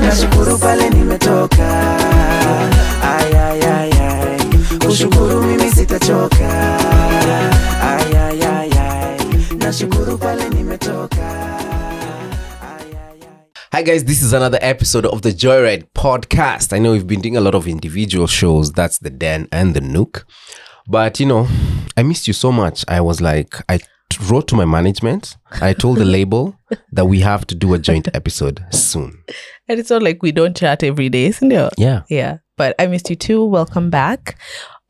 Nashukuru pale nimetoka. Kushukuru mimi sitachoka. Nashukuru pale nimetoka. Hi guys, this is another episode of the Joyride podcast. I know we've been doing a lot of individual shows. That's the Den and the Nook. But you know, I missed you so much. I was like, I wrote to my management. I told the label that we have to do a joint episode soon. And it's not like we don't chat every day, isn't it? Yeah. Yeah. But I missed you too. Welcome back.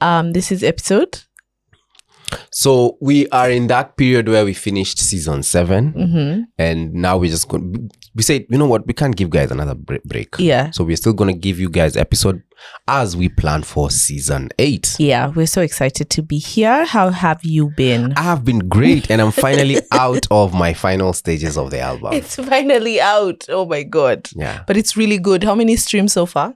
This is episode. So we are in that period where we finished season 7. Mm-hmm. And now we're just going, we said, you know what, we can't give guys another break. Yeah. So we're still going to give you guys episode as we plan for season 8. Yeah, we're so excited to be here. How have you been? I have been great, and I'm finally out of my final stages of the album. It's finally out. Oh my God. Yeah. But it's really good. How many streams so far?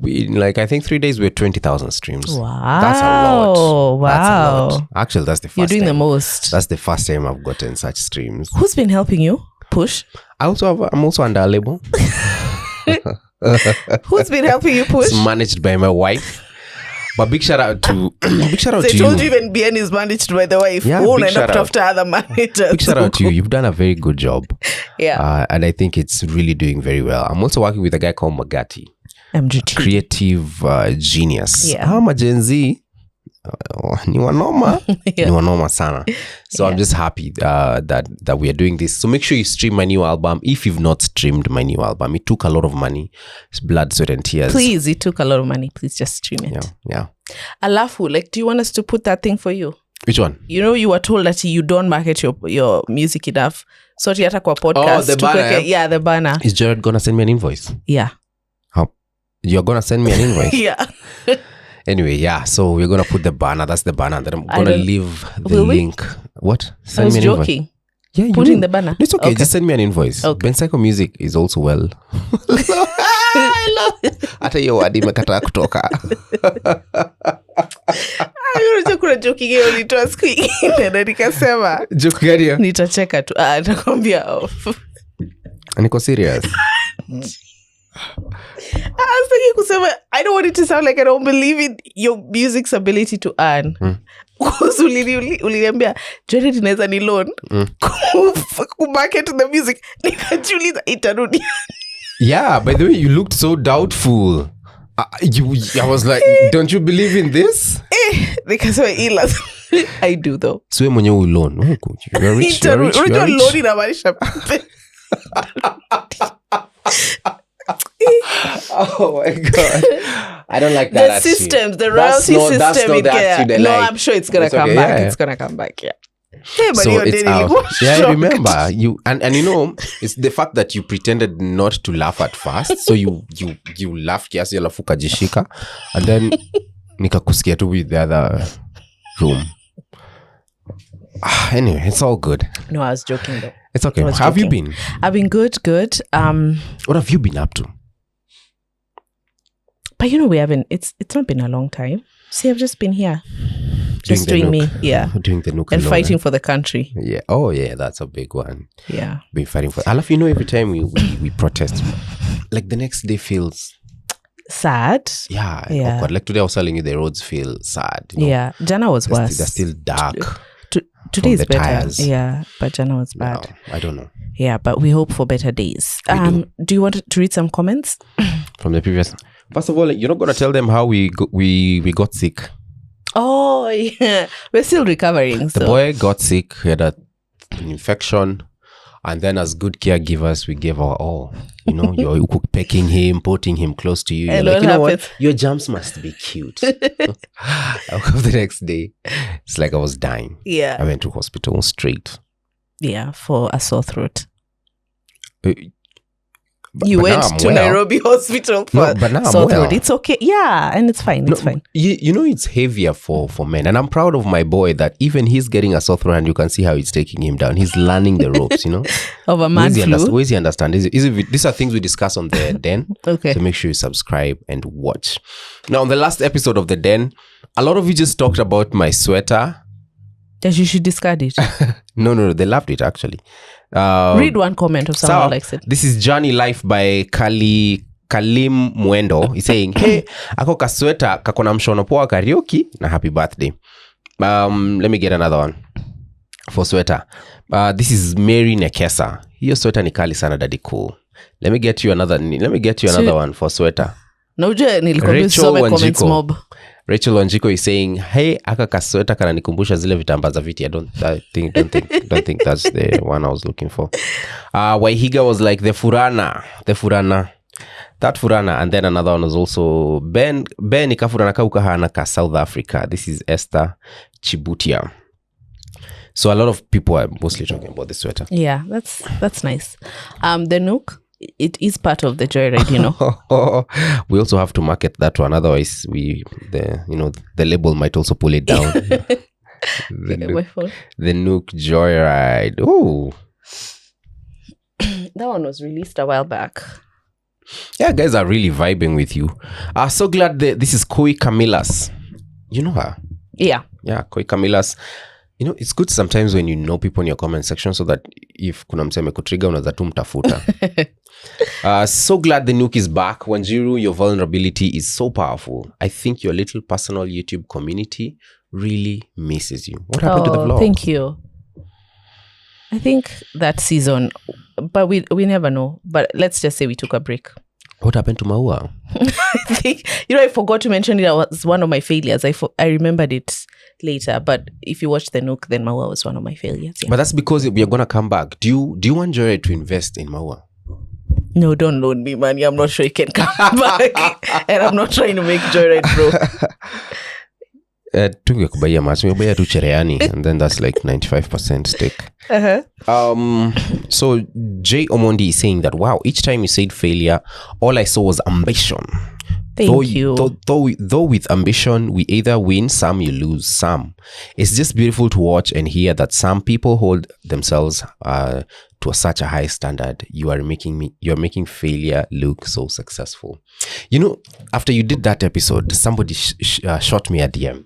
I think 3 days we're 20,000 streams. Wow. That's a lot. Wow. That's a lot. Actually, that's the first You're doing time. the most. That's the first time I've gotten such streams. Who's been helping you push? I'm also under a label. Who's been helping you push? It's managed by my wife. But big shout out to So I told you even BN is managed by the wife. Yeah, Won't big end up shout out. after other managers. Big shout out to you. You've done a very good job. Yeah. And I think it's really doing very well. I'm also working with a guy called Magati. MGT. Creative genius. Yeah. I'm a Gen Z. Ni wanoma. Yeah. Ni wanoma sana. So Yeah. I'm just happy that we are doing this. So make sure you stream my new album. If you've not streamed my new album, it took a lot of money. It's blood, sweat and tears. Please, it took a lot of money. Please just stream it. Yeah. Alafu, do you want us to put that thing for you? Which one? You know, you were told that you don't market your music enough. So hata kwa podcast. Oh, the banner. Yeah, the banner. Is Jared gonna send me an invoice? Yeah. How? You're gonna send me an invoice? Yeah. Anyway, yeah. So we're gonna put the banner. That's the banner. Then I'm gonna leave the Will we? link. What? I Send was me an joking. invoice. Yeah, you Putting did. the banner. It's okay. Okay. Just send me an invoice. Okay. Ben Psycho Music is also well. I love it. Hata hiyo wadi imekataa kutoka. Unajua kuna joking hiyo ulitoa siku ingine na nikasema Joke gani hiyo? nitacheka tu. Nakwambia off. Niko serious. Sitaki kusema, I don't want it to sound like I don't believe in your music's ability to earn. Because uliniambia Joyride inaweza ni loan kumarket the music. Nikajiuliza itarudi. Yeah, by the way, you looked so doubtful. I was like, don't you believe in this? Nikasema ila I do though. Siwe mwenyewe ulon. You're rich. You're rich. You're Unajua rich. loan inamaanisha Oh my God. I don't like that. the systems, the royalty system That's not in the Kenya. attitude I No, like. I'm sure it's gonna It's come okay, back. yeah. It's gonna come back, yeah. Hey, but So you're it's daily out. shocked. Yeah, I remember you, and you know, it's the fact that you pretended not to laugh at first. So you laughed kiasi alafu kajishika, and then nikakusikia tu with the other room. Anyway, it's all good. No, I was joking though. It's okay. I was How have you joking. been? I've been good. What have you been up to? But you know, we haven't. It's not been a long time. See, I've just been here, just Doing doing the me, yeah, Doing the Nook and alone, fighting for the country. Yeah. Oh yeah, that's a big one. Yeah. Been fighting for. I love, you know, every time we protest, like the next day feels. Sad. Yeah. Yeah. Awkward. Like today I was telling you the roads feel sad. You know? Yeah. Jana was worse. They're still dark. Today is the better. tires. Yeah, but Jana was bad. No, I don't know. Yeah, but we hope for better days. Do you want to read some comments? From the previous. First of all, you're not gonna tell them how we got sick. Oh yeah, we're still recovering. The boy got sick. He had an infection, and then as good caregivers, we gave our all. You know, you're pecking him, putting him close to you. You're And like, what you know what? happens? Your jumps must be cute. I woke up the next day. It's like I was dying. I Yeah, went to hospital straight. yeah, for a sore throat. You but went now I'm to well. Nairobi hospital for but now I'm sore well. throat. It's okay. Yeah, and it's fine. It's fine. You know, it's heavier for men. And I'm proud of my boy that even he's getting a sore throat and you can see how it's taking him down. He's learning the ropes, you know. Of a man flu. Where does he understand? These are things we discuss on the Den. Okay. So make sure you subscribe and watch. Now, on the last episode of the Den, a lot of you just talked about my sweater. That you should discard it. No, they loved it actually. Read one comment of someone who likes it. This is Journey Life by Kalim Mwendo. He's saying, hey, ako kasweta kakona mshono poa karaoke na happy birthday. Let me get another one for sweater. This is Mary Nekesa. Hiyo sweater ni kali sana daddy cool. Let me get you another one for sweater. Rachel Wanjiko is saying, hey, aka kasweta kana nikumbusha zile vitamba za viti. I don't think that's the one I was looking for. Waihiga was like the furana. That furana. And then another one was also Ben ikafurana kaukahana ka South Africa. This is Esther Chibutia. So a lot of people are mostly talking about the sweater. Yeah, that's nice. The Nook, it is part of the Joyride, you know. We also have to market that one, otherwise the label might also pull it down. The Nook Joyride. Oh, that one was released a while back. Yeah, guys are really vibing with you. So glad this is Koi Camillas. You know her? Yeah, Koi Camillas. You know, it's good sometimes when you know people in your comment section, so that if kuna mseme kutrigger unaweza tu mtafuta. So glad the Nook is back. Wanjiru, your vulnerability is so powerful. I think your little personal YouTube community really misses you. What happened to the vlog? Thank you. I think that season, but we never know. But let's just say we took a break. What happened to Maua? I think, I forgot to mention it. It was one of my failures. I remembered it later, but if you watch the Nook, then Maua was one of my failures. Yeah. But that's because we are gonna come back. Do you want Joyride to invest in Maua? No, don't loan me money. I'm not sure you can come back. And I'm not trying to make Joyride broke. Tungekubaya mas, tumebaya tu Chereani, and then that's like 95% stake. So Jay Omondi is saying that, wow, each time you said failure, all I saw was ambition. Thank you. Though with ambition, we either win some, you lose some. It's just beautiful to watch and hear that some people hold themselves to such a high standard. You're making failure look so successful. You know, after you did that episode, somebody shot me a DM.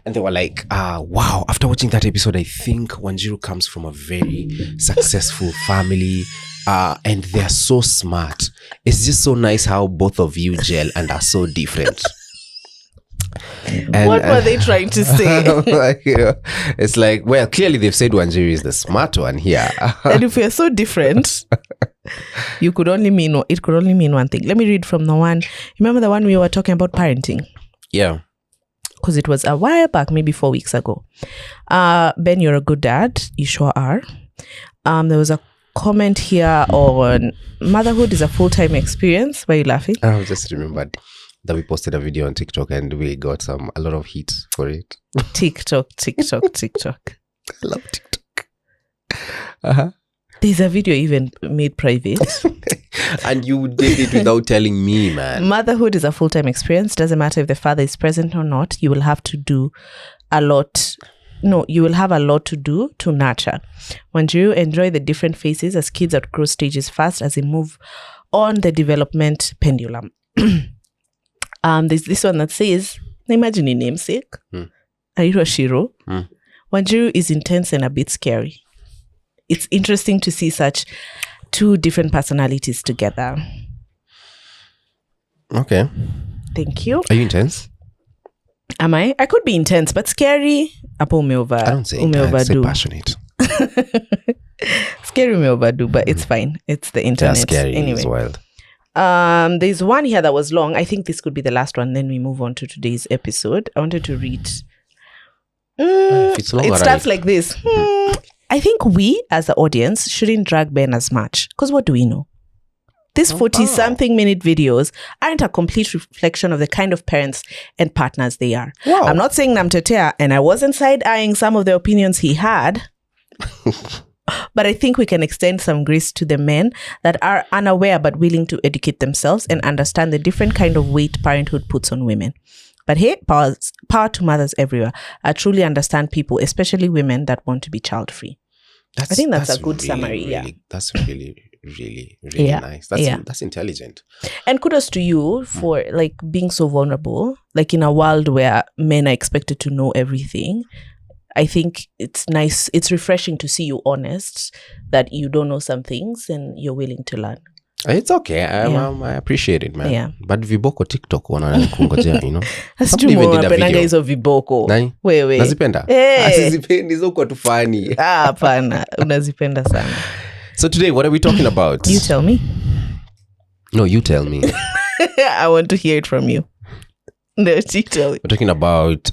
And they were like, wow, after watching that episode, I think Wanjiru comes from a very successful family. And they're so smart. It's just so nice how both of you gel and are so different. What were they trying to say? It's like, well, clearly they've said Wanjiru is the smart one here. And if we're so different, it could only mean one thing. Let me read from the one. Remember the one we were talking about parenting? Yeah. Because it was a while back, maybe 4 weeks ago. Ben, you're a good dad. You sure are. There was a comment here on motherhood is a full-time experience. Why are you laughing? I just remembered that we posted a video on TikTok and we got a lot of heat for it. TikTok. I love TikTok. There's a video even made private. And you did it without telling me, man. Motherhood is a full-time experience. Doesn't matter if the father is present or not. You will have to do a lot. No, you will have a lot to do to nurture. When you enjoy the different phases as kids outgrow stages fast as they move on the development pendulum. There's this one that says, imagine your namesake, Airo Shiro. Wanjiru is intense and a bit scary. It's interesting to see such two different personalities together. Okay. Thank you. Are you intense? Am I? I could be intense, but scary. I don't say intense, say passionate. Scary may overdo, but it's fine. It's the internet. Yeah, scary anyway. is wild. There's one here that was long. I think this could be the last one. Then we move on to today's episode. I wanted to read. It's long, it starts like this. I think we, as the audience, shouldn't drag Ben as much. Because what do we know? These 40-something minute videos aren't a complete reflection of the kind of parents and partners they are. Wow. I'm not saying namtetea, and I wasn't side-eyeing some of the opinions he had. But I think we can extend some grace to the men that are unaware but willing to educate themselves and understand the different kind of weight parenthood puts on women. But hey, power to mothers everywhere. I truly understand people, especially women that want to be child-free. I think that's a good summary. That's really nice. That's intelligent. And kudos to you for like being so vulnerable. Like in a world where men are expected to know everything, I think it's nice. It's refreshing to see you honest that you don't know some things and you're willing to learn. It's okay. I appreciate it, man. Yeah. But viboko TikTok wanakungojea, you know. That's true. Napendanga hizo viboko. Nani? Wewe. Nazipenda? Asizipendi hizo kwa tufani. Hapana, unazipenda sana. So today, what are we talking about? You tell me. No, you tell me. I want to hear it from you. No, you tell me. We're talking about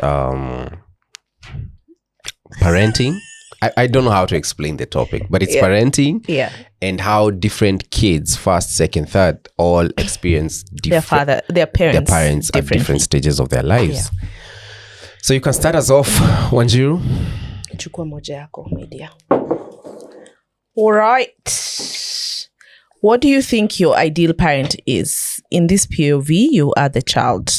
parenting. I don't know how to explain the topic, but it's parenting and how different kids, first, second, third, all experience their parents at different stages of their lives. Yeah. So you can start us off, Wanjiru. Chukua moja yako, my dear. All right. What do you think your ideal parent is? In this POV, you are the child.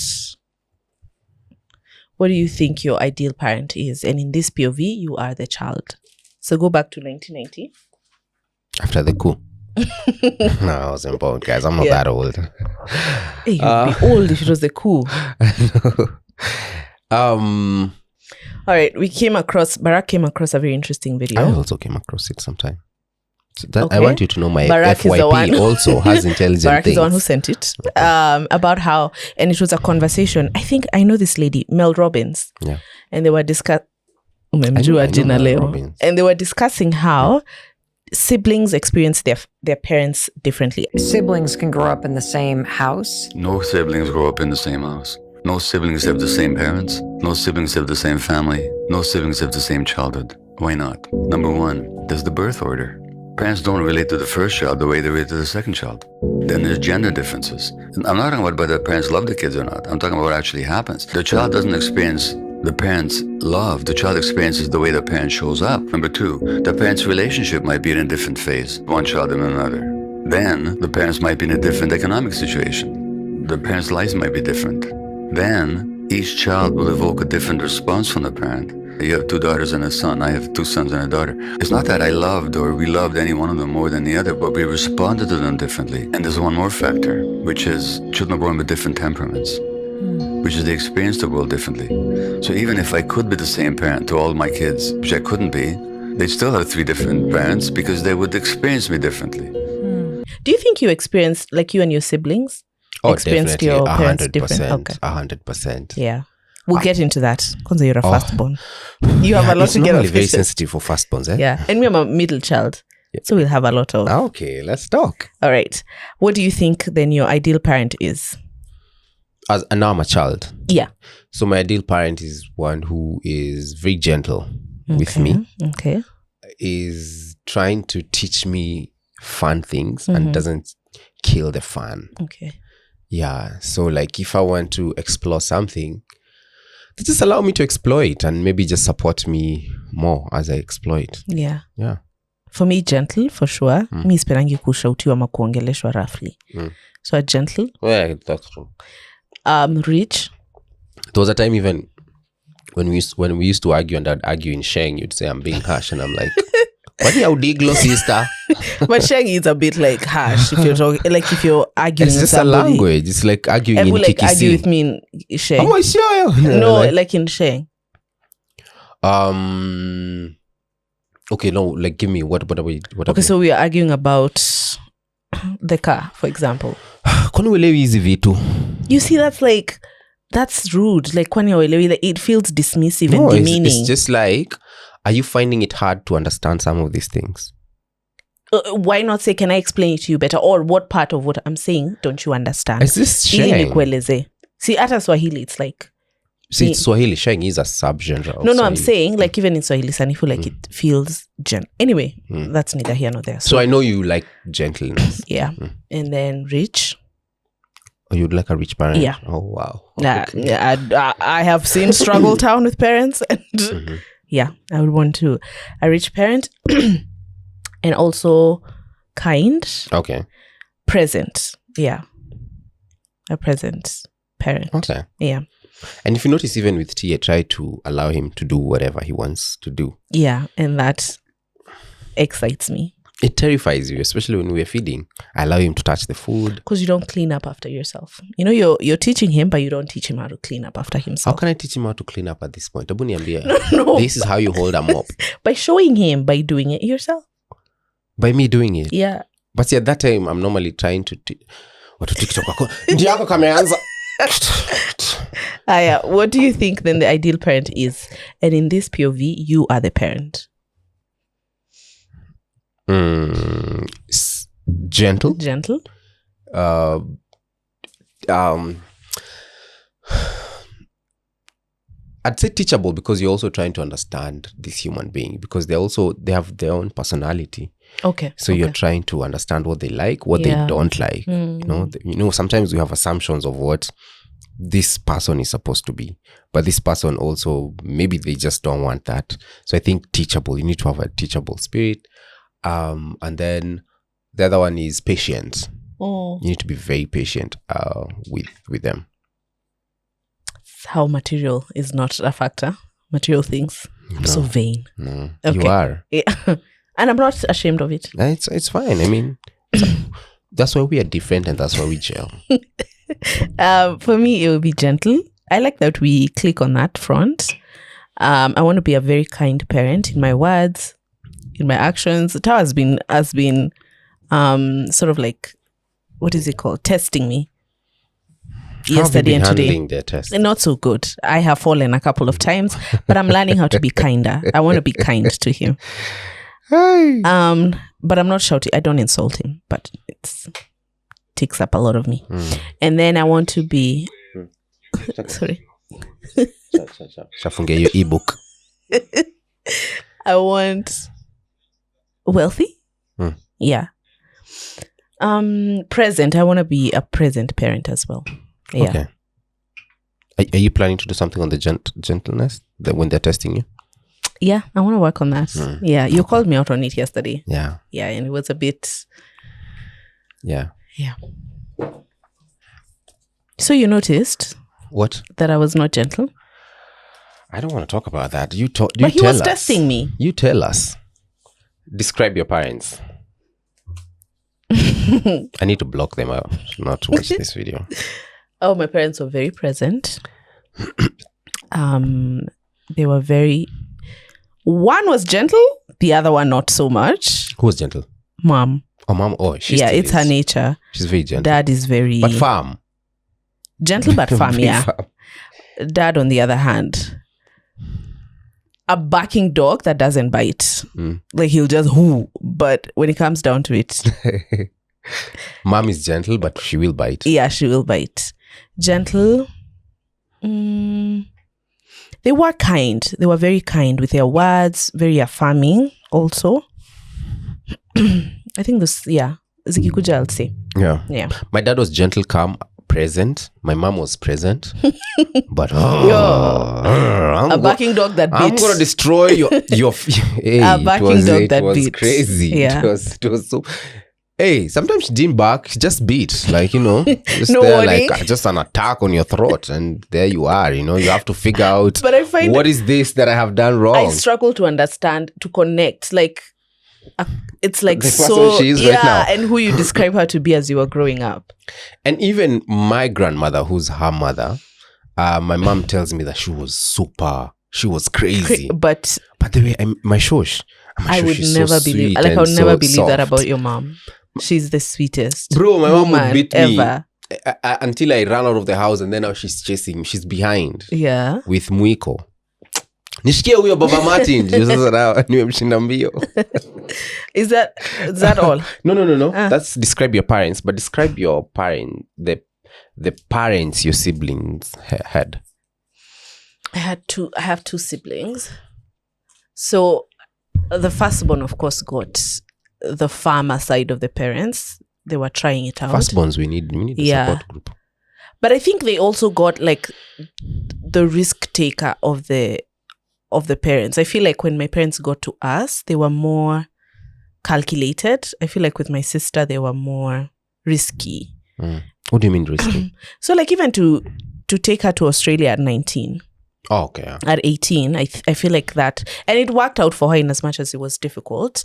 What do you think your ideal parent is? And in this POV, you are the child. So go back to 1990. After the coup. No, I wasn't born, guys. I'm not that old. Hey, you'd be old if it was the coup. All right, Barack came across a very interesting video. I also came across it sometime. So that, Okay. I want you to know my Barack FYP also has intelligent Barack things. is the one who sent it. About how, and it was a conversation. I know this lady, Mel Robbins. Yeah. And they were discussing, I know Mel Robbins. and they were discussing how siblings experience their parents differently. Siblings can grow up in the same house. No siblings grow up in the same house. No siblings have the same parents. No siblings have the same family. No siblings have the same childhood. Why not? Number one, there's the birth order. Parents don't relate to the first child the way they relate to the second child. Then there's gender differences. And I'm not talking about whether parents love the kids or not. I'm talking about what actually happens. The child doesn't experience the parents' love. The child experiences the way the parent shows up. Number two, the parents' relationship might be in a different phase, one child and another. Then the parents might be in a different economic situation. The parents' lives might be different. Then each child will evoke a different response from the parent. You have 2 daughters and a son. I have 2 sons and a daughter. It's not that I loved or we loved any one of them more than the other, but we responded to them differently. And there's one more factor, which is children are born with different temperaments, which is they experience the world differently. So even if I could be the same parent to all my kids, which I couldn't be, they'd still have 3 different parents because they would experience me differently. Do you think you experienced, like you and your siblings, experienced definitely. your parents different? 100%. Yeah. We'll get into that. Kwanza, you're a firstborn. You have a lot to get off. Very sensitive for firstborns, eh? Yeah. And me, I'm a middle child. So we'll have a lot of... Okay, let's talk. All right. What do you think then your ideal parent is? Now I'm a child. Yeah. So my ideal parent is one who is very gentle with me. Okay. Is trying to teach me fun things and doesn't kill the fun. Okay. Yeah. So like if I want to explore something, they just allow me to explore it and maybe just support me more as I explore it. Yeah. Yeah. For me, gentle, for sure. Mi siperangi kushautiwa ama kuongeleshwa roughly. So a gentle. Yeah, that's true. Rich. There was a time even when we used to argue and I'd argue in Sheng, you'd say I'm being harsh and I'm like, what you diglo, sister? But Sheng is a bit like harsh if you're talking, like if you're arguing it's with just somebody. a language. It's like arguing And in who like Kikisi. argue with me in Sheng? Oh, sure. No, like in Sheng. Okay, no, like give me what are we? Okay, so we are arguing about the car, for example. Kwani uelewi hizi vitu? You see, that's rude. Like kwani uelewi, like it feels dismissive and demeaning. It's just like, are you finding it hard to understand some of these things? Why not say, can I explain it to you better? Or what part of what I'm saying don't you understand? Is this Ili Sheng? nikueleze. See, hata Swahili, it's like... See, it's Swahili. Sheng is a subgenre of No, Swahili. I'm saying, like even in Swahili, Sanifu, like it feels Anyway, that's neither here nor there. So I know you like gentleness. Yeah. And then rich. Oh, you'd like a rich parent? Yeah. Oh, wow. Nah, Okay. yeah, I have seen Struggle Town with parents. And yeah, I would want to. A rich parent. and also kind, Okay. present. Yeah. A present parent. Okay. Yeah. And if you notice, even with T, I try to allow him to do whatever he wants to do. Yeah. And that excites me. It terrifies you, especially when we're feeding. I allow him to touch the food. Because you don't clean up after yourself. You know, you're teaching him, but you don't teach him how to clean up after How himself. can I teach him how to clean up at this point? Abu niambie, No. this is how you hold a mop. By showing him, by doing it yourself. By me doing it. Yeah. But see, at that time, I'm normally trying to... Watu TikTok wako, ndio yako kameanza. Yeah. What do you think then the ideal parent is? And in this POV, you are the parent. Gentle. Gentle. I'd say teachable, because you're also trying to understand this human being, because they have their own personality. Okay. So you're trying to understand what they like, what Yeah. they don't like. You know, sometimes we have assumptions of what this person is supposed to be, but this person also, maybe they just don't want that. So I think teachable. You need to have a teachable spirit. And then the other one is patience. You need to be very patient with them. How material is not a factor. Material things. I'm so vain. No, Okay. you are. Yeah. And I'm not ashamed of it. It's fine. I mean, that's why we are different, and that's why we gel. For me, it will be gentle. I like that we click on that front. I want to be a very kind parent in my words, in my actions. Tao has been sort of like, what is it called? Testing me. Yesterday and today. Handling their test. Not so good. I have fallen a couple of times, but I'm learning how to be kinder. I want to be kind to him. Hey. But I'm not shouting. I don't insult him, but it takes up a lot of me. And then I want to be sorry. Shafunge your ebook. I want wealthy. Yeah. Present. I want to be a present parent as well. Yeah. Okay. Are you planning to do something on the gentleness when they're testing you? Yeah, I want to work on that. Yeah, you called me out on it yesterday. Yeah. Yeah, and it was a bit... Yeah. Yeah. So you noticed What? that I was not gentle? I don't want to talk about that. But he was testing me. You tell us. Describe your parents. I need to block them out, not to watch this video. Oh, my parents were very present. They were very... One was gentle, the other one not so much. Who was gentle? Mom. Oh, mom. Oh, she's Yeah, it's her nature. She's very gentle. Dad is very... But firm. Gentle but firm, Very yeah. firm. Dad, on the other hand, a barking dog that doesn't bite. Like, he'll just whoo. But when it comes down to it... Mom is gentle, but she will bite. Yeah, she will bite. Gentle. They were kind. They were very kind with their words, very affirming also. I think this, yeah. Zikikuja, I'll say. Yeah. Yeah. My dad was gentle, calm, present. My mom was present. But A barking dog that beats. I'm gonna destroy your hey, A barking dog that was beats. crazy. Yeah. It was so. Hey, sometimes she didn't bark, she just beat, like, you know, just No there, warning. like just an attack on your throat, and there you are. You know, you have to figure out. But I find what is this that I have done wrong. I struggle to understand, to connect. Like, it's like The person so. she is yeah, right now. and who you describe her to be as you were growing up. And even my grandmother, who's her mother, my mom tells me that she was crazy. But The way my shosh, I would is never so believe. sweet Like, I and would never so believe that soft. about your mom. She's the sweetest. Bro, my mom would woman beat ever. me until I ran out of the house, and then now she's chasing me. She's behind Yeah. with Mwiko. Nishikie huyo Baba Martin. Sasa na niwe mshinda mbio. Is that all? No. That's describe your parents, but describe your the parents your siblings had. I have two siblings. So the firstborn, of course, got the farmer side of the parents. They were trying it out. Firstborns, we need the Yeah. support group. But I think they also got like the risk taker of the parents. I feel like when my parents got to us, they were more calculated. I feel like with my sister, they were more risky. What do you mean risky? So like even to take her to Australia at 19. Oh, okay. Yeah. At 18, I feel like that. And it worked out for her in as much as it was difficult.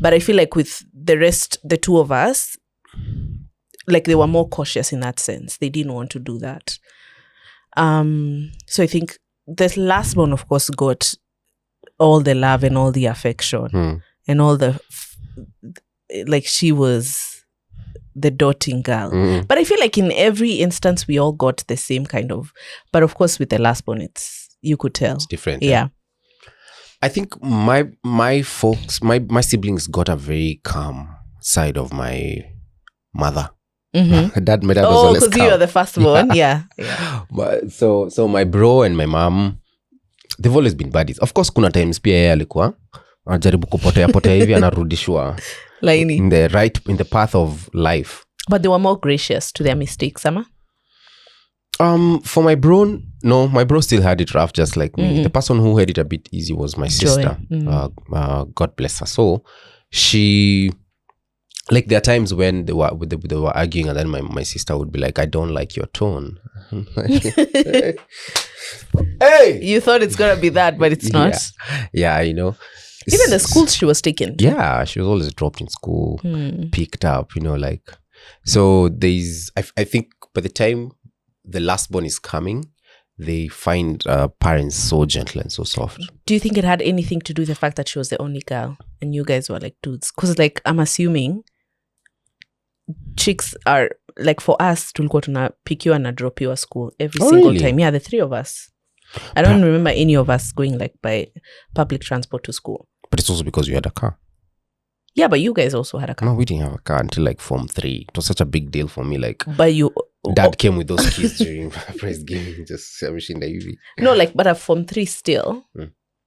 But I feel like with the rest, the two of us, like they were more cautious in that sense. They didn't want to do that. So I think this last one, of course, got all the love and all the affection and all the, like she was the doting girl. But I feel like in every instance, we all got the same kind of, but of course with the last one, you could tell. It's different. Yeah. I think my folks, my siblings got a very calm side of my mother. My dad was always because calm. you are the first one. Yeah. But so my bro and my mom, they've always been buddies. Of course, kuna times pia yeye alikuwa anajaribu kupotea hivi anarudishwa in the path of life. But they were more gracious to their mistakes, Sama? For my bro, no, my bro still had it rough, just like me. The person who had it a bit easy was my sister. God bless her. So she, like there are times when they were arguing, and then my sister would be like, "I don't like your tone." Hey, you thought it's gonna be that, but it's not. Yeah, you know. Even the schools she was taken. Yeah, she was always dropped in school, picked up, you know, like. So there's, I think by the time the last born is coming, they find parents so gentle and so soft. Do you think it had anything to do with the fact that she was the only girl and you guys were like dudes? Because like I'm assuming chicks are like, for us, tulikuwa tuna pick you and drop you at school every single time. Yeah, the three of us. I don't remember any of us going like by public transport to school. But it's also because you had a car. Yeah, but you guys also had a car. No, we didn't have a car until like Form 3. It was such a big deal for me. Like, but Dad came with those keys during press game. Just no, like, but at Form 3 still,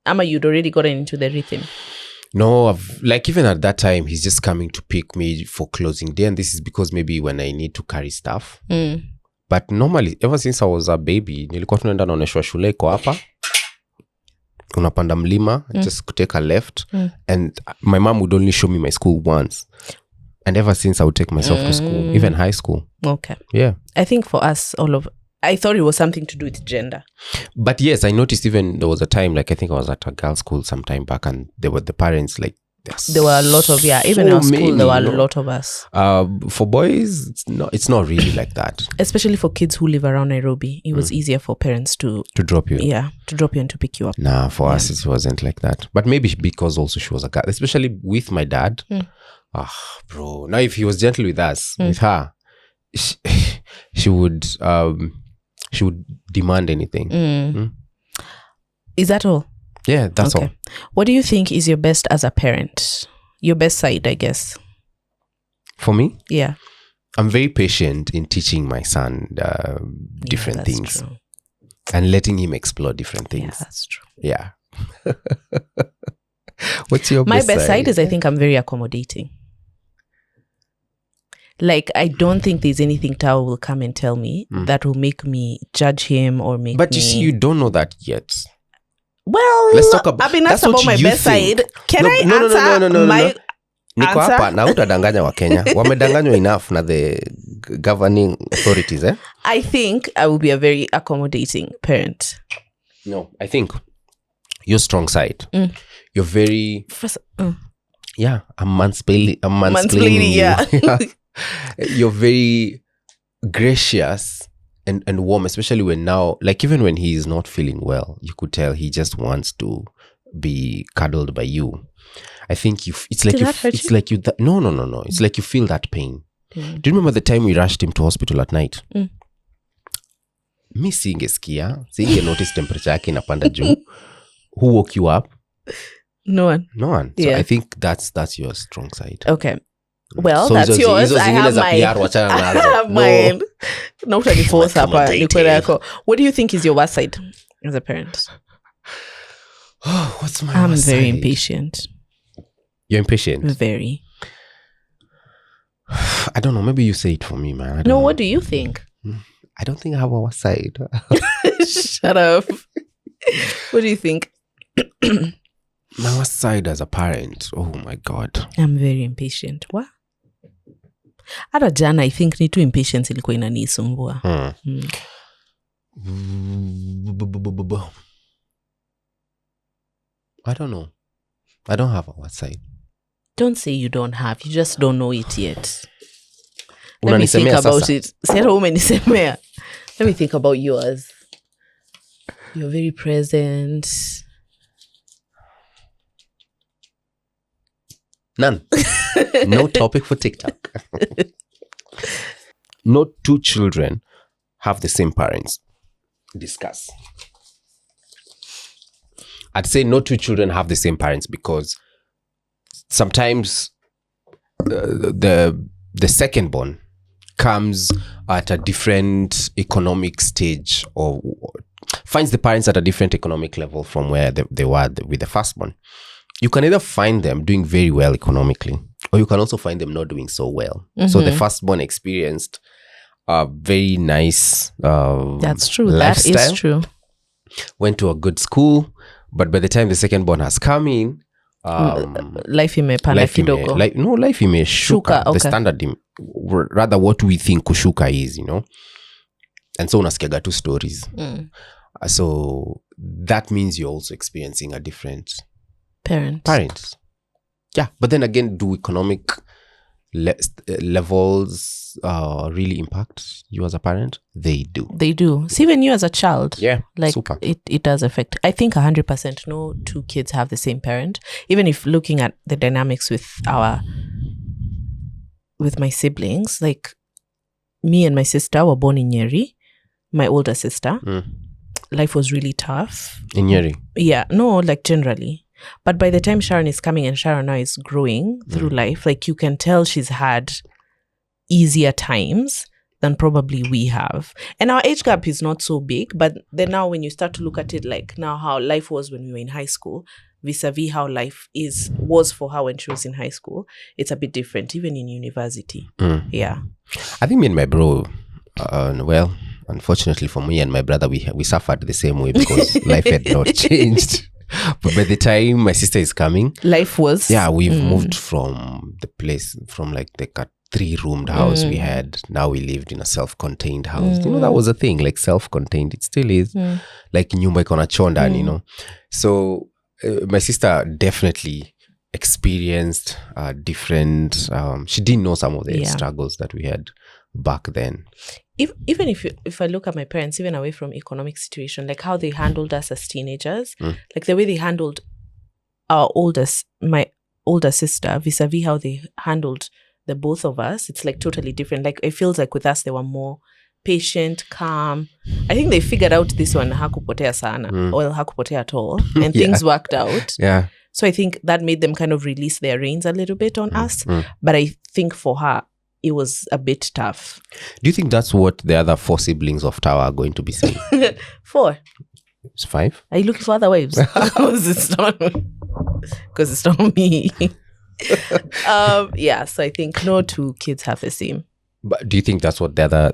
Ama, you'd already gotten into the rhythm. No, like even at that time, he's just coming to pick me for closing day. And this is because maybe when I need to carry stuff. But normally, ever since I was a baby, nilikuwa tunaenda naoneshwa shule iko hapa. Unapanda mlima, just take a left. And my mom would only show me my school once. And ever since, I would take myself to school, even high school. Okay. Yeah. I think for us, I thought it was something to do with gender. But yes, I noticed even there was a time, like I think I was at a girls' school some time back, and there were the parents, like, there were a lot of, even in our school, there were a lot of us. For boys, it's not really like that. Especially for kids who live around Nairobi, it was easier for parents to drop you. Yeah, to drop you and to pick you up. Nah, for us, it wasn't like that. But maybe because also she was a girl, especially with my dad. Bro. Now, if he was gentle with us, with her, she would demand anything. Is that all? Yeah, that's all. What do you think is your best as a parent? Your best side, I guess. For me? Yeah. I'm very patient in teaching my son different things. True. And letting him explore different things. Yeah, that's true. Yeah. What's your My best best side is I think I'm very accommodating. Like, I don't think there's anything Tao will come and tell me that will make me judge him or make But you see, you don't know that yet. Well, let's talk about. I've been asked about my best side. Can I answer my Niko hapa na utadanganya wa Kenya. Wamedanganywa enough na the governing authorities, eh? I think I will be a very accommodating parent. No, I think your strong side. You're very yeah, I'm mansplaining. Yeah. You're very gracious and warm, especially when now, like even when he is not feeling well, you could tell he just wants to be cuddled by you. I think it's like no. It's like you feel that pain. Do you remember the time we rushed him to hospital at night? Mi singe notice temperature yake inapanda juu. Who woke you up? No one. So I think that's your strong side. Okay. Well, so that's yours. I have mine. What do you think is your worst side as a parent? What's my I'm worst very side? impatient. You're impatient? Very. I don't know. Maybe you say it for me, man. What do you think? I don't think I have a worst side. Shut up. What do you think? My worst side as a parent. Oh my God. I'm very impatient. What? Hata jana I think ni tu impatience ilikuwa inanisumbua. I don't know. I don't have a worst side. Don't say you don't have. You just don't know it yet. Let me think Unanisemea about sasa. it. Sera umenisemea. Let me think about yours. You're very present. None. No topic for TikTok. No two children have the same parents. Discuss. I'd say no two children have the same parents because sometimes the second born comes at a different economic stage or finds the parents at a different economic level from where they were with the firstborn. You can either find them doing very well economically, or you can also find them not doing so well. So the firstborn experienced a very nice That's true. lifestyle, That is true. went to a good school, but by the time the secondborn has come in, Life imepanda kidogo. life imeshuka. Okay. The standard, rather what we think kushuka is, and so unasikiaga two stories. So that means you're also experiencing a different parents. Yeah, but then again, do economic levels really impact you as a parent? They do. They do. See, even you as a child. Yeah, Like super. it does affect. I think 100% no two kids have the same parent. Even if looking at the dynamics with my siblings, like me and my sister were born in Nyeri, my older sister. Life was really tough. In Nyeri? Yeah, no, like generally. But by the time Sharon is coming and Sharon now is growing through life, like you can tell she's had easier times than probably we have. And our age gap is not so big, but then now when you start to look at it like now how life was when we were in high school, vis-a-vis how life was for her when she was in high school, it's a bit different, even in university. Yeah. I think me and my bro, well, unfortunately for me and my brother, we suffered the same way because life had not changed. But by the time my sister is coming, Life was... yeah, we've moved from the place, from like the 3-roomed house we had. Now we lived in a self-contained house. That was a thing, like self-contained. It still is. Like nyumba iko na choo ndani, So my sister definitely experienced different... she didn't know some of the struggles that we had back then. Even if I look at my parents, even away from economic situation, like how they handled us as teenagers, like the way they handled my older sister vis-a-vis how they handled the both of us, it's like totally different. Like it feels like with us they were more patient, calm. I think they figured out this one hakupotea sana, or hakupotea at all, and things worked out. Yeah. So I think that made them kind of release their reins a little bit on us. But I think for her, it was a bit tough. Do you think that's what the other 4 siblings of Tower are going to be saying? 4. It's 5? Are you looking for other wives? Because it's not me. Yeah, so I think no two kids have the same. But do you think that's what the other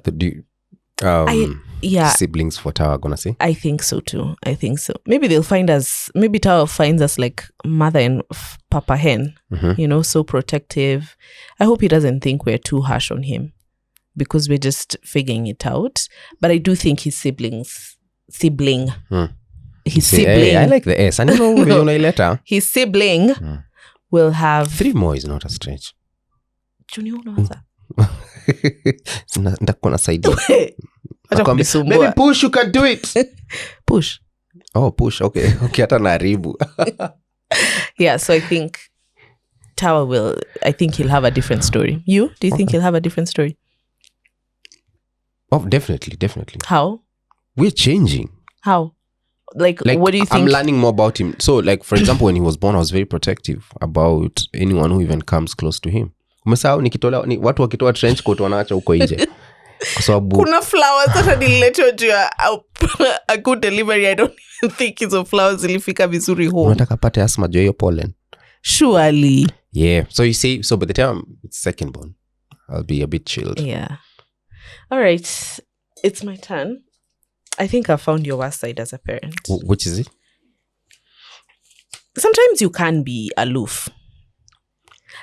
siblings for Tower are going to say? I think so too. I think so. Maybe they'll find us, maybe Tower finds us like mother and papa hen, so protective. I hope he doesn't think we're too harsh on him because we're just figuring it out. But I do think his sibling, Hey, I like the S. I don't know letter. His sibling will have 3 more is not a stretch. Junior unawaza. Ndakona saidia. Acha kunisumbua. Maybe push, you can do it. Push. Oh, push. Okay, hata naribu. Yeah, so I think Tower he'll have a different story. You? Do you think he'll have a different story? Oh, definitely. How? We're changing. How? Like what do you think? I'm learning more about him. So, like, for example, when he was born, I was very protective about anyone who even comes close to him. Umesahau watu wakitoa trench coat wanaacha huko nje. Kwa sababu kuna flowers hata nililetwa juu a good delivery. I don't even think hizo flowers zilifika vizuri home. unataka pate asthma juu hiyo pollen. Surely. Yeah. So you see, so by the time it's second born, I'll be a bit chilled. Yeah. All right. It's my turn. I think I found your worst side as a parent. Which is it? sometimes you can be aloof.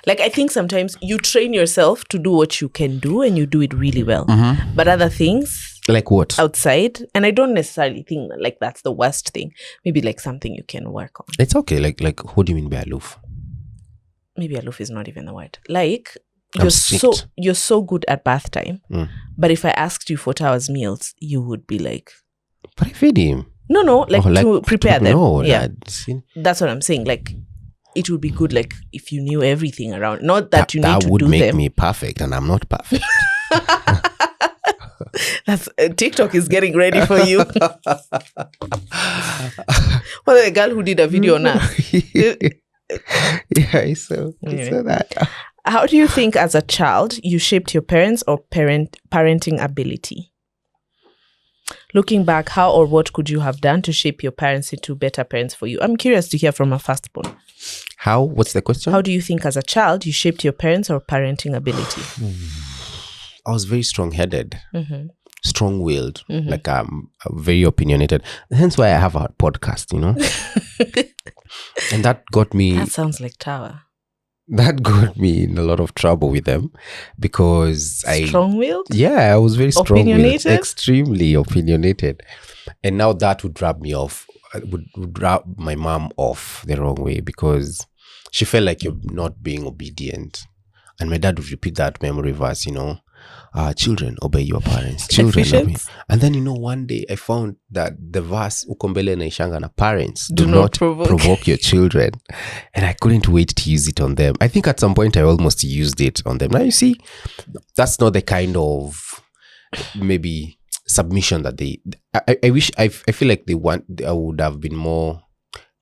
Like, I think sometimes you train yourself to do what you can do and you do it really well. But other things Like what? outside, and I don't necessarily think like that's the worst thing. Maybe like something you can work on. It's okay. Like what do you mean by aloof? Maybe aloof is not even the word. Like, I'm strict. you're so good at bath time. But if I asked you for Towers meals, you would be like, But I feed him. no, like to prepare them. No, Yeah. lad. See? That's what I'm saying. Like, it would be good, like, if you knew everything around. Not that you need That to would do make them. me perfect, and I'm not perfect. That's TikTok is getting ready for you. Well, the girl who did a video on us. Yeah, so that. How do you think, as a child, you shaped your parents or parenting ability? Looking back, how or what could you have done to shape your parents into better parents for you? I'm curious to hear from a firstborn. How? What's the question? How do you think, as a child, you shaped your parents or parenting ability? I was very strong-headed, strong-willed, like very opinionated. Hence why I have a podcast, and that got me. That sounds like Tower. That got me in a lot of trouble with them because Strong-willed? I was very strong-willed, Opinionated? extremely opinionated, and now that would rub me off. Would rub my mom off the wrong way because she felt like you're not being obedient, and my dad would repeat that memory verse, children obey your parents, children obey. And then one day I found that the verse ukombele na ishanga na parents do not provoke your children, and I couldn't wait to use it on them. I think at some point I almost used it on them. Now you see, that's not the kind of maybe submission that I feel like I would have been more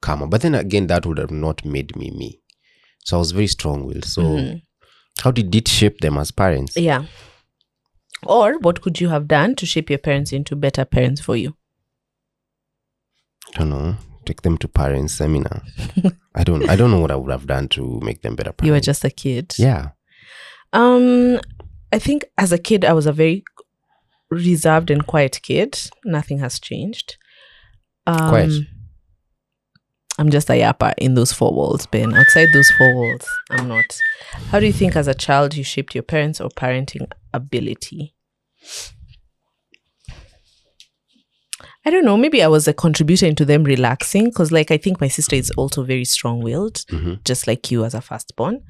calmer, but then again that would have not made me. So I was very strong-willed. So how did it shape them as parents? Yeah. Or what could you have done to shape your parents into better parents for you? I don't know. Take them to parents seminar. I don't know what I would have done to make them better parents. You were just a kid. Yeah. I think as a kid I was a very reserved and quiet kid. Nothing has changed. Quiet. I'm just a yapper in those four walls, Ben. Outside those four walls, I'm not. How do you think, as a child, you shaped your parents or parenting ability? I don't know. Maybe I was a contributor into them relaxing because, I think my sister is also very strong-willed, just like you as a firstborn.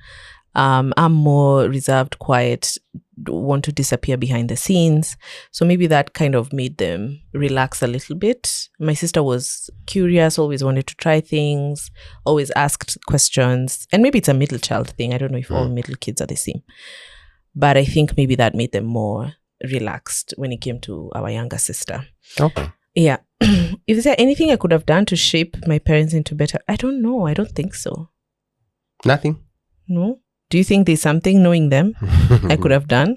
I'm more reserved, quiet, want to disappear behind the scenes. So maybe that kind of made them relax a little bit. My sister was curious, always wanted to try things, always asked questions. And maybe it's a middle child thing. I don't know if all middle kids are the same. But I think maybe that made them more relaxed when it came to our younger sister. Okay. Yeah. Is there anything I could have done to shape my parents into better? I don't know. I don't think so. Nothing. No? Do you think there's something, knowing them, I could have done?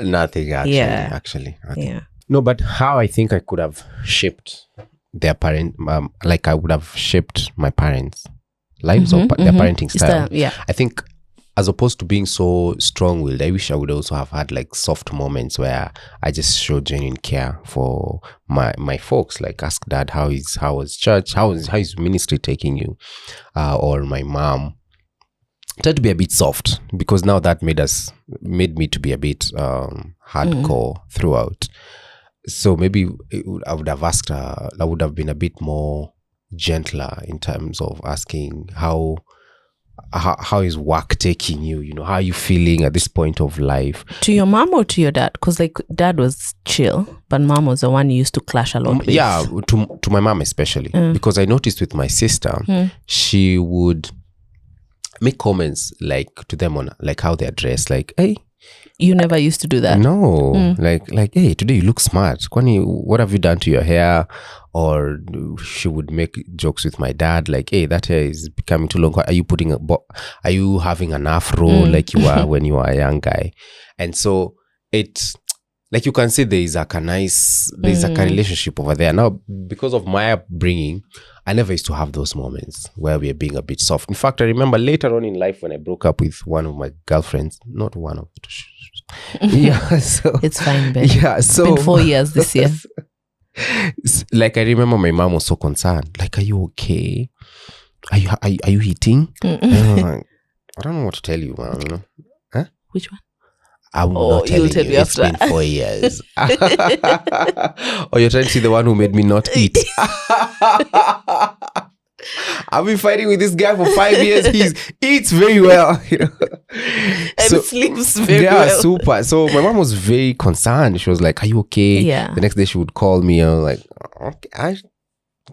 Nothing, actually. Yeah. Actually. Nothing. Yeah. No, but how I think I could have shaped their parent, like I would have shaped my parents' lives or their parenting style. Yeah. I think as opposed to being so strong-willed, I wish I would also have had like soft moments where I just showed genuine care for my folks. Like ask dad how was church, how is ministry taking you, or my mom. Tried to be a bit soft because now that made me to be a bit hardcore throughout. So maybe I would have asked her. I would have been a bit more gentler in terms of asking how is work taking you? How are you feeling at this point of life? To your mom or to your dad? Because dad was chill, but mom was the one you used to clash a lot with. Yeah, to my mom especially because I noticed with my sister, she would make comments like to them on like how they're dressed, like, hey. You never used to do that? No, like, hey, today you look smart. Kwani, what have you done to your hair? Or she would make jokes with my dad, like, hey, that hair is becoming too long. Are you having an afro like you were when you were a young guy? And so it's like you can see there's a relationship over there. Now, because of my upbringing, I never used to have those moments where we're being a bit soft. In fact, I remember later on in life when I broke up with one of my girlfriends, not one of the yeah, so it's fine, Ben. Yeah, so it's been 4 years this year. Like I remember my mom was so concerned. Like, are you okay? are you eating? And I'm like, I don't know what to tell you, man. You know? Huh? Which one? I will Oh, not tell you'll tell you. me It's after. been 4 years. Or you're trying to see the one who made me not eat. I've been fighting with this guy for 5 years. He eats very well. You know? And sleeps very well. Super. So my mom was very concerned. She was like, are you okay? Yeah. The next day she would call me. I was like, okay.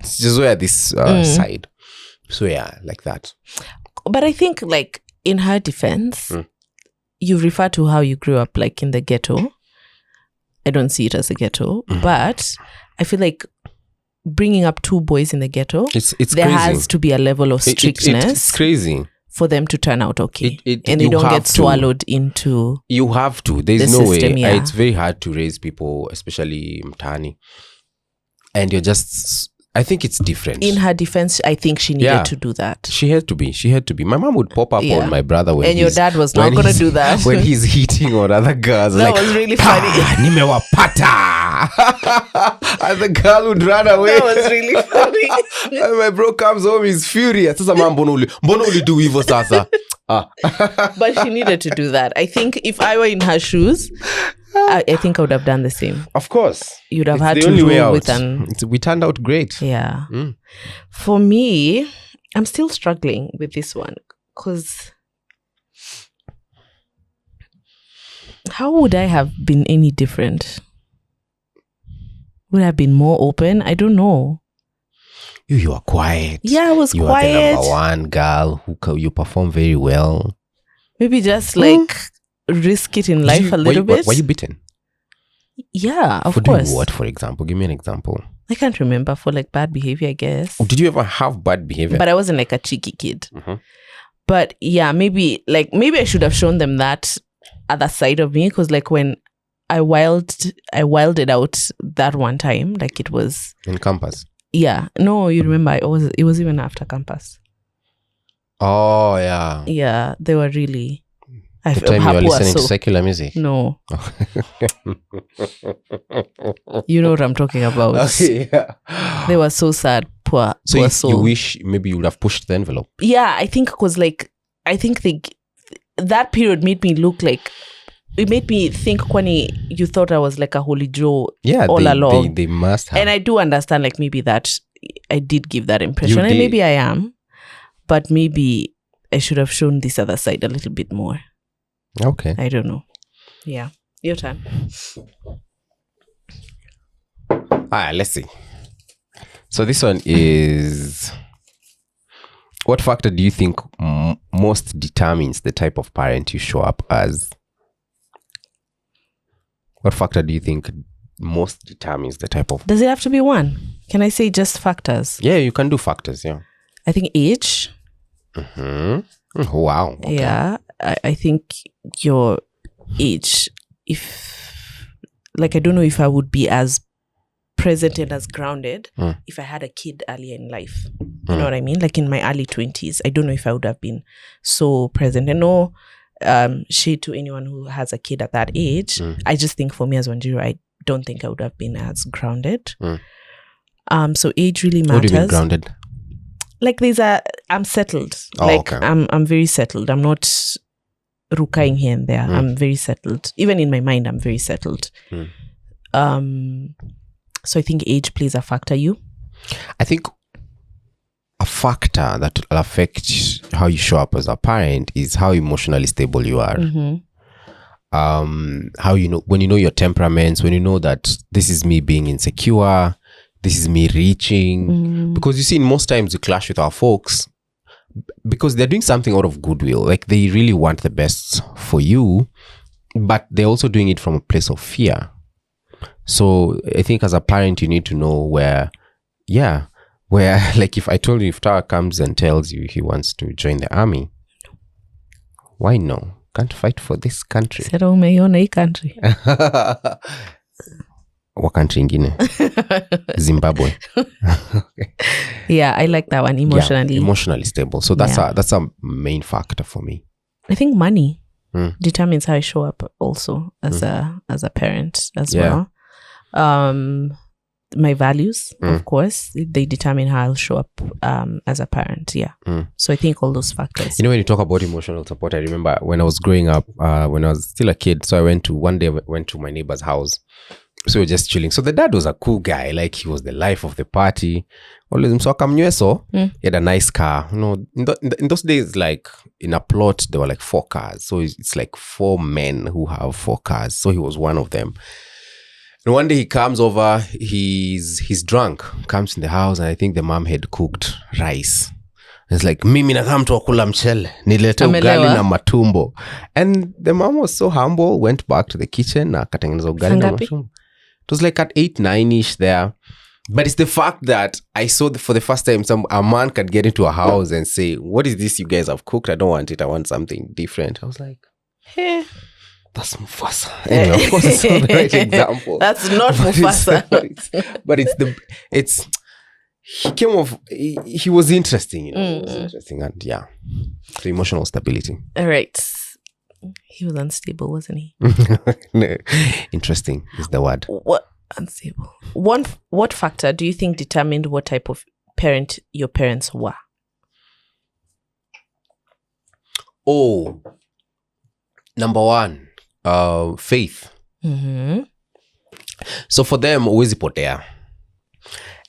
It's just where this side. So yeah, like that. But I think like in her defense, you refer to how you grew up like in the ghetto. I don't see it as a ghetto, but I feel like bringing up 2 boys in the ghetto, it's there crazy. has to be a level of strictness It's crazy. for them to turn out okay. And they you don't have get to. swallowed into You have to. There's the no system, way. yeah. It's very hard to raise people, especially mtani. And you're just, I think it's different. in her defense, I think she needed to do that. She had to be. My mom would pop up Yeah. on my brother when And your dad was not when gonna he's- do that. when he's hitting on other girls. That like, was really "Pa, funny. nimewapata." And the girl would run away. That was really funny. And my bro comes home, he's furious. Sasa ma mbona uli do hivyo sasa? But she needed to do that. I think if I were in her shoes, I think I would have done the same. Of course. You'd have It's had the to only way rule out. with We turned out great. Yeah. For me, I'm still struggling with this one because how would I have been any different? Would I have been more open? I don't know. You are quiet. Yeah, I was You quiet. are the number one girl you perform very well. Maybe just like risk it in life a little bit. Were you beaten? Yeah, of For course. doing what, for example? Give me an example. I can't remember, for like bad behavior, I guess. Did you ever have bad behavior? But I wasn't like a cheeky kid. Mhm. But yeah, maybe I should have shown them that other side of me, because like when I wilded out that one time, like it was In campus? yeah. No, you remember it was even after campus. Oh, yeah. Yeah, they were really The time you were listening to secular music? No. You know what I'm talking about. Okay, yeah. They were so sad, poor So soul. you wish maybe you would have pushed the envelope? Yeah, I think because like that period made me look like, it made me think, Kwani, you thought I was like a holy Joe all along. They must have. And I do understand like maybe that I did give that impression, You and did. maybe I am, but maybe I should have shown this other side a little bit more. Okay. I don't know. Yeah, your turn. Let's see. So this one is, what factor do you think most determines the type of parent you show up as? What factor do you think most determines the type of... Does it have to be one? Can I say just factors? Yeah, you can do factors, yeah. I think age. Wow. Okay. Yeah, I think your age, if like, I don't know if I would be as present and as grounded if I had a kid earlier in life. You know what I mean? Like in my early 20s, I don't know if I would have been so present. And no shade to anyone who has a kid at that age. I just think for me as Wanjiru, I don't think I would have been as grounded. So age really matters. What do you mean grounded? Like I'm settled. Oh, like okay. I'm very settled. I'm not rukaing here and there. I'm very settled. Even in my mind, I'm very settled. So I think age plays a factor. You? I think a factor that will affect how you show up as a parent is how emotionally stable you are. How you know, when you know your temperaments, when you know that this is me being insecure, this is me reaching. Because you see, most times we clash with our folks because they're doing something out of goodwill. Like they really want the best for you, but they're also doing it from a place of fear. So I think as a parent, you need to know where like if I told you, if Tara comes and tells you he wants to join the army, why no? Can't fight for this country. Sera umeiona hii country. What country ingine? Zimbabwe. Yeah, I like that one. Emotionally. Emotionally stable. So that's a main factor for me. I think money determines how I show up also as a parent as well. my values, of course, they determine how I'll show up as a parent. Yeah. So I think all those factors. You know, when you talk about emotional support, I remember when I was growing up, when I was still a kid. So I went to my neighbor's house. So we were just chilling. So the dad was a cool guy. Like, he was the life of the party. Always he had a nice car. You know, in those days, like in a plot, there were like 4 cars. So it's like 4 men who have 4 cars. So he was one of them. And one day he comes over, he's drunk, comes in the house, and I think the mom had cooked rice. It's like, mimi nakam tu wakula mchele, nilete ugali na matumbo. And the mom was so humble, went back to the kitchen, na akatengeneza ugali na matumbo. It was like at 8, 9-ish there. But it's the fact that I saw for the first time a man can get into a house and say, what is this you guys have cooked? I don't want it. I want something different. I was like, hey, that's Mufasa. Anyway, of course, it's not the right example. That's not Mufasa. But he came off, he was interesting, you know. It was interesting. And yeah, the emotional stability. All right. He was unstable, wasn't he? Interesting is the word. What? Unstable. What factor do you think determined what type of parent your parents were? Oh, number 1, faith. So for them, huwezi potea.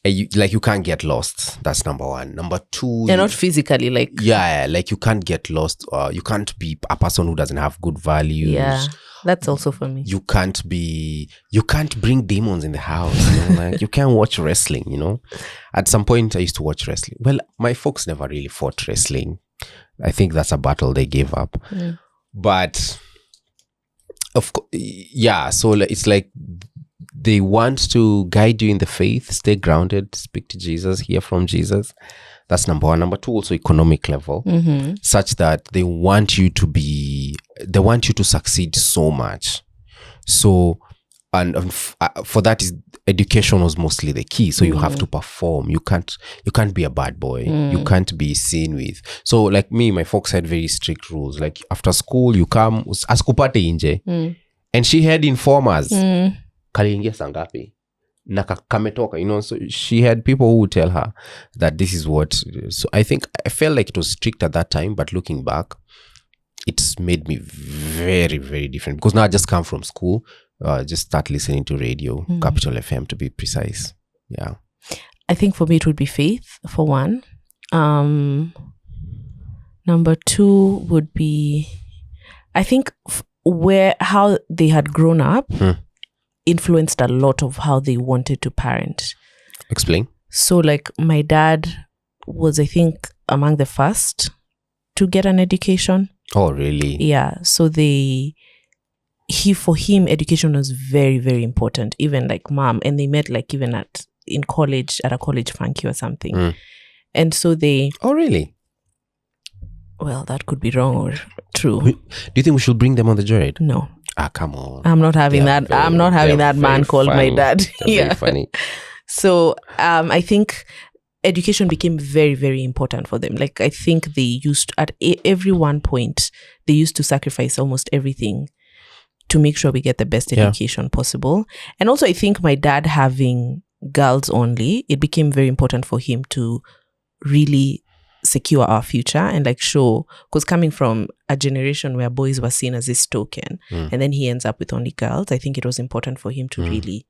You can't get lost. That's number 1. Number 2, they're not physically like. Yeah, like you can't get lost. You can't be a person who doesn't have good values. Yeah, that's also for me. You can't bring demons in the house. You know? Like, you can't watch wrestling. You know, at some point I used to watch wrestling. Well, my folks never really fought wrestling. I think that's a battle they gave up. But of course, yeah. So it's like, they want to guide you in the faith, stay grounded, speak to Jesus, hear from Jesus. That's number 1. Number 2, also economic level, such that they want you to succeed so much. So, and for that, is education was mostly the key. So you have to perform. You can't be a bad boy. You can't be seen with. So like me, my folks had very strict rules. Like after school, you come, askupate inje. And she had informers. Kaliingia sangapi na kametoka, you know. So she had people who would tell her that this is what. So I felt like it was strict at that time, but looking back, it's made me very, very different, because now I just come from school, just start listening to radio, Capital FM to be precise. Yeah, I think for me it would be faith for 1. Number 2 would be, I think how they had grown up influenced a lot of how they wanted to parent. Explain. So like my dad was, I think, among the first to get an education. Oh, really? Yeah. So for him, education was very, very important. Even like mom, and they met like even at a college funky or something. And so they. Oh, really? Well, that could be wrong or true. Do you think we should bring them on the Joyride? No. Come on. I'm not having that. I'm not having that man called my dad. Yeah. Very funny. So I think education became very, very important for them. Like I think they used at every one point, they used to sacrifice almost everything to make sure we get the best education possible. And also I think my dad having girls only, it became very important for him to really secure our future and like show, because coming from a generation where boys were seen as this token and then he ends up with only girls, I think it was important for him to really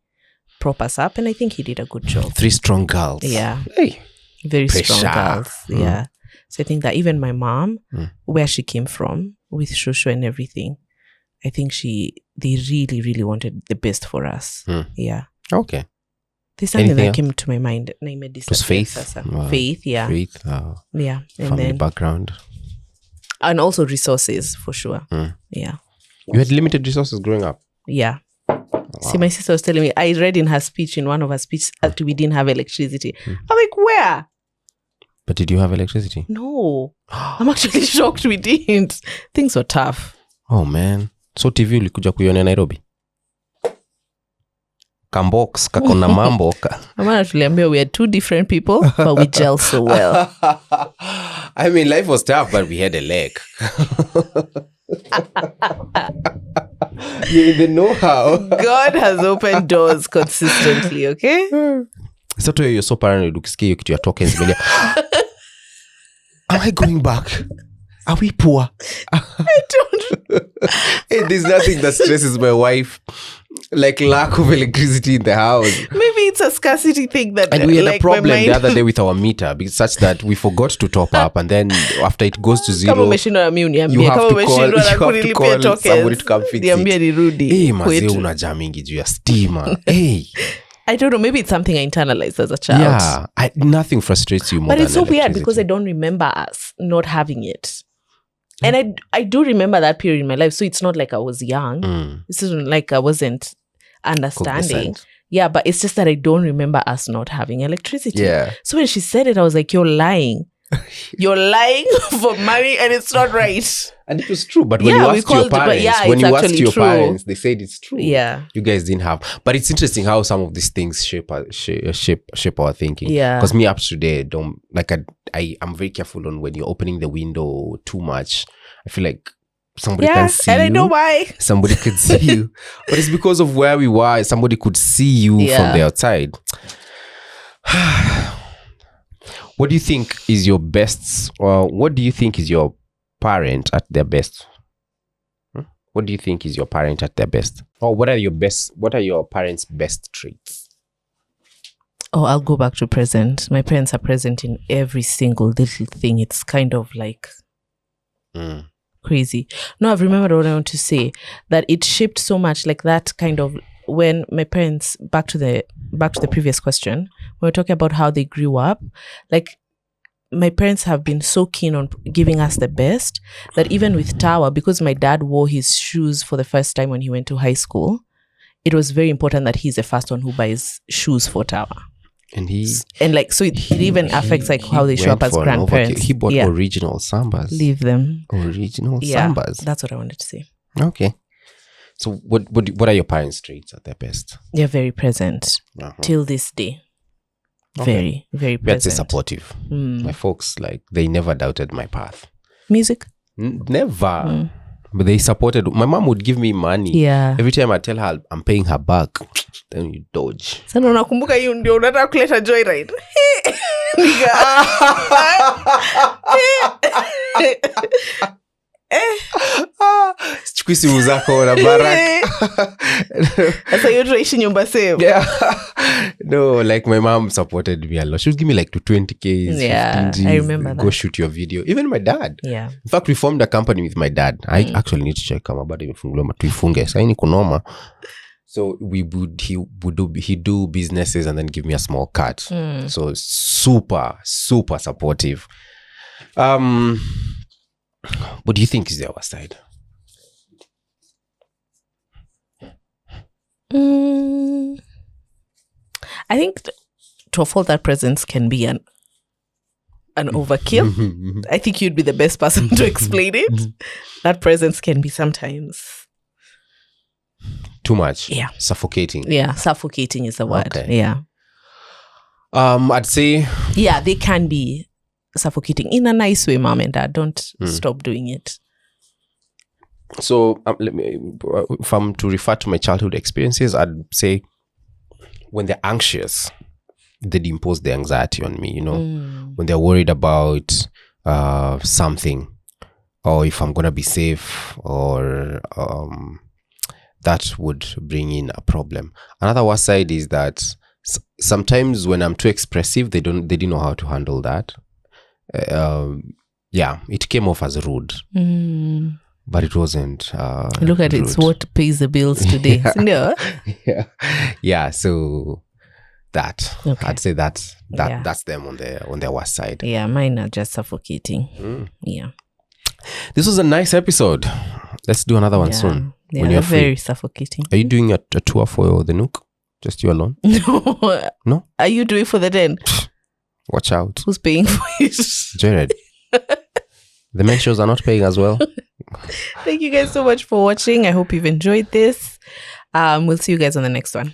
prop us up, and I think he did a good job. 3 strong girls. Yeah. Hey. Very strong girls. Yeah. So I think that even my mom, where she came from with Shosho and everything, I think they really, really wanted the best for us. Yeah. Okay. There's something that came to my mind. It was faith. Faith, yeah. Faith. Yeah. And family then background. And also resources, for sure. Yeah. You had limited resources growing up? Yeah. Wow. See, my sister was telling me, I read in her speech, in one of her speeches, that we didn't have electricity. I'm like, where? But did you have electricity? No. I'm actually shocked we didn't. Things were tough. Oh, man. So TV ulikuja kuiona Nairobi? Kambox, kakona mambo. Amana tuliambia we are 2 different people, but we gel so well. I mean, life was tough, but we had a leg. You the know-how. God has opened doors consistently, okay? So to you're so paranoid, ukisikia hiyo kitu ya tokens melia. Am I going back? Are we poor? I don't. Hey, there's nothing that stresses my wife like lack of electricity in the house. Maybe it's a scarcity thing that. And we had like, a problem my mind... the other day with our meter, because such that we forgot to top up, and then after it goes to zero, you have to call somebody to come fix it. Hey, mazee unajamingi juu ya stima. Hey. I don't know. Maybe it's something I internalized as a child. Yeah, nothing frustrates you more. But than it's so weird electricity. because I don't remember us not having it. And I do remember that period in my life. So it's not like I was young. This isn't like I wasn't understanding. Cognizant. Yeah, but it's just that I don't remember us not having electricity. Yeah. So when she said it, I was like, you're lying. You're lying for money and it's not right. And it was true. But when you asked your parents, they said it's true. Yeah. You guys didn't have. But it's interesting how some of these things shape our thinking. Yeah. Because me up today, I'm very careful on when you're opening the window too much. I feel like somebody can see you. And I know why. Somebody could see you. But it's because of where we were. Somebody could see you from the outside. What do you think is your best, or what do you think is your parent at their best? What do you think is your parent at their best? Or what are your parents' best traits? Oh, I'll go back to present. My parents are present in every single little thing. It's kind of like crazy. No, I've remembered what I want to say, that it shaped so much, like that kind of, when my parents, back to the previous question, when we're talking about how they grew up, like my parents have been so keen on giving us the best that even with Tower, because my dad wore his shoes for the first time when he went to high school, it was very important that he's the first one who buys shoes for Tower. And like, so it even affects like how they show up as grandparents. He bought original Sambas. Leave them. Original Sambas. That's what I wanted to say. Okay. So what are your parents' traits at their best? They're very present till this day. Okay. Very, very present. That's supportive. My folks, like, they never doubted my path. Music? Never. But they supported. My mom would give me money. Yeah. Every time I tell her I'm paying her back, then you dodge. Sana unakumbuka hiyo ndio unataka kuleta Joyride. Chukui simu zako na Barak. Sasa hiyo tunaishi nyumba same. Yeah. No, like my mom supported me a lot. She would give me like to 20Ks, yeah, 15Gs. I remember that. Go shoot your video. Even my dad. Yeah. In fact, we formed a company with my dad. I actually need to check kama bado imefunguliwa tuifunge. Sasa ni kunoma. So he'd do businesses and then give me a small cut. So super, super supportive. What do you think is the other side? I think to a fault that presence can be an overkill. I think you'd be the best person to explain it. That presence can be sometimes too much. Yeah. Suffocating. Yeah, suffocating is the word. Okay. Yeah. I'd say. Yeah, they can be suffocating in a nice way, mom and dad. Don't stop doing it. So if I'm to refer to my childhood experiences, I'd say when they're anxious, they'd impose the anxiety on me, when they're worried about something, or if I'm going to be safe, or that would bring in a problem. Another worst side is that sometimes when I'm too expressive, they didn't know how to handle that. It came off as rude. But it wasn't. Look at rude. It's what pays the bills today. Yeah. So that I'd say that's them on their worst side. Yeah, mine are just suffocating. Yeah. This was a nice episode. Let's do another one soon. Yeah, when you're very suffocating. Are you doing a tour for the Nook? Just you alone? No. Are you doing for the Den? Watch out. Who's paying for it? Joyride. The main shows are not paying as well. Thank you guys so much for watching. I hope you've enjoyed this. We'll see you guys on the next one.